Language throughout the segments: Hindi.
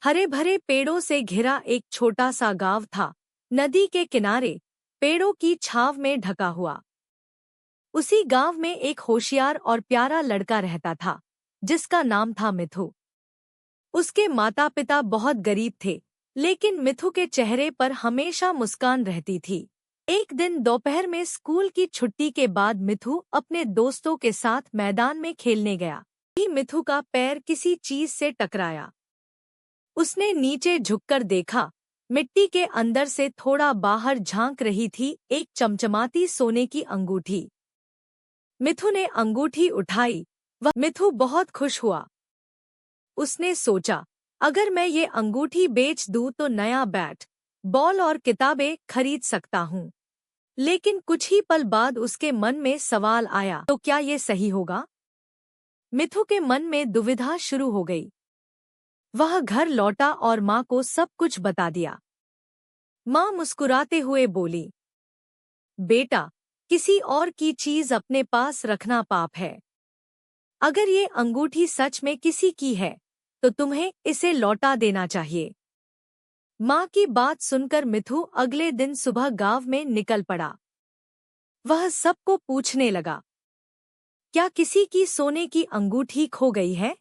हरे भरे पेड़ों से घिरा एक छोटा सा गांव था, नदी के किनारे, पेड़ों की छाव में ढका हुआ। उसी गांव में एक होशियार और प्यारा लड़का रहता था, जिसका नाम था मिथु। उसके माता पिता बहुत गरीब थे, लेकिन मिथु के चेहरे पर हमेशा मुस्कान रहती थी। एक दिन दोपहर में स्कूल की छुट्टी के बाद मिथु अपने दोस्तों के साथ मैदान में खेलने गया। तभी मिथु का पैर किसी चीज से टकराया। उसने नीचे झुककर देखा, मिट्टी के अंदर से थोड़ा बाहर झांक रही थी एक चमचमाती सोने की अंगूठी। मिथु ने अंगूठी उठाई। मिथु बहुत खुश हुआ। उसने सोचा, अगर मैं ये अंगूठी बेच दूं तो नया बैट, बॉल और किताबें खरीद सकता हूँ। लेकिन कुछ ही पल बाद उसके मन में सवाल आया, तो क्या ये सही होगा? मिथु के मन में दुविधा शुरू हो गई। वह घर लौटा और माँ को सब कुछ बता दिया। माँ मुस्कुराते हुए बोली, बेटा, किसी और की चीज अपने पास रखना पाप है। अगर ये अंगूठी सच में किसी की है, तो तुम्हें इसे लौटा देना चाहिए। माँ की बात सुनकर मिथु अगले दिन सुबह गांव में निकल पड़ा। वह सबको पूछने लगा, क्या किसी की सोने की अंगूठी खो गई है?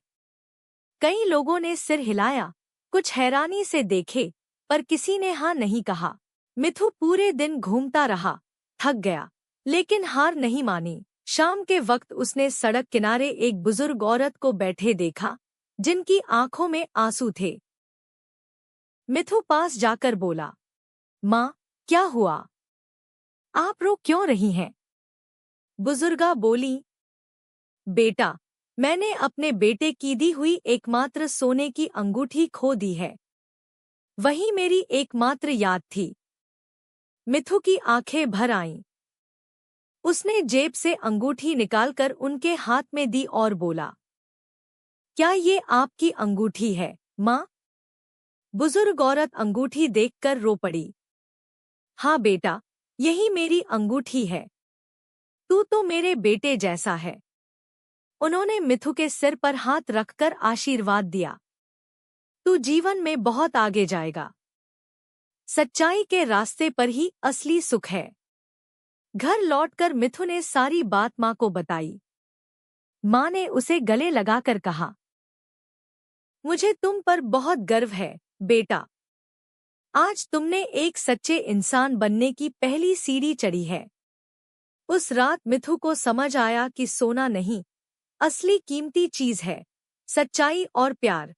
कई लोगों ने सिर हिलाया, कुछ हैरानी से देखे, पर किसी ने हाँ नहीं कहा। मिथु पूरे दिन घूमता रहा, थक गया, लेकिन हार नहीं मानी। शाम के वक्त उसने सड़क किनारे एक बुजुर्ग औरत को बैठे देखा, जिनकी आंखों में आंसू थे। मिथु पास जाकर बोला, माँ, क्या हुआ? आप रो क्यों रही हैं? बुजुर्गा बोली, बेटा, मैंने अपने बेटे की दी हुई एकमात्र सोने की अंगूठी खो दी है। वही मेरी एकमात्र याद थी। मिथु की आंखें भर आईं। उसने जेब से अंगूठी निकालकर उनके हाथ में दी और बोला, क्या ये आपकी अंगूठी है, माँ? बुजुर्ग औरत अंगूठी देखकर रो पड़ी। हाँ बेटा, यही मेरी अंगूठी है। तू तो मेरे बेटे जैसा है। उन्होंने मिथु के सिर पर हाथ रखकर आशीर्वाद दिया। तू जीवन में बहुत आगे जाएगा। सच्चाई के रास्ते पर ही असली सुख है। घर लौटकर मिथु ने सारी बात माँ को बताई। माँ ने उसे गले लगाकर कहा, मुझे तुम पर बहुत गर्व है, बेटा। आज तुमने एक सच्चे इंसान बनने की पहली सीढ़ी चढ़ी है। उस रात मिथु को समझ आया कि सोना नहीं, असली कीमती चीज है सच्चाई और प्यार।